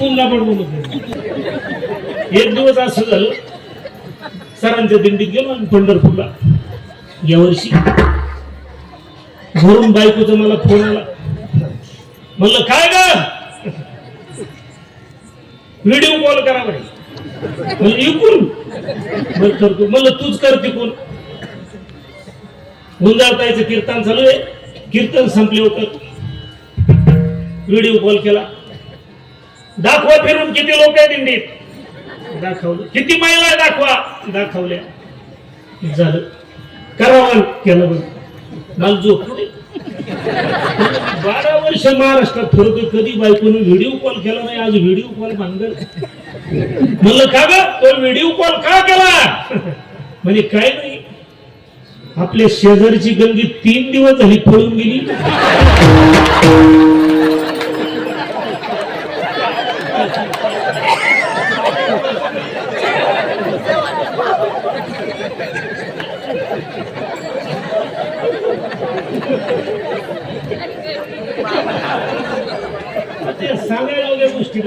इकून लापड बोलत. एक दिवस असं झालं, सरांच्या दिंडीत गेलो आणि पंढरपूरला यावर्षी. घरून बायकोचा मला फोन आला. म्हणलं काय ग, व्हिडिओ कॉल करा म्हणे. म्हणलं इकून बरं करतो. म्हणलं तूच कर तिकून. गुंजाळतायचं कीर्तन चालू आहे. कीर्तन संपले होतं, व्हिडिओ कॉल केला. दाखवा फिरून किती लोक आहेत दिंडीत. दाखवलं. किती महिला आहे दाखवा. दाखवल्या. झालं. करावं केलं. बघ मला झोप 12 वर्ष महाराष्ट्रात फिरतोय, कधी बायकोने व्हिडिओ कॉल केला नाही. आज व्हिडिओ कॉल भांगड. म्हणलं का ग, तो व्हिडिओ कॉल का केला. म्हणजे काय नाही, आपल्या शेजारची गंगी 3 दिवस झाली पळून गेली. ते सांगायला गोष्टी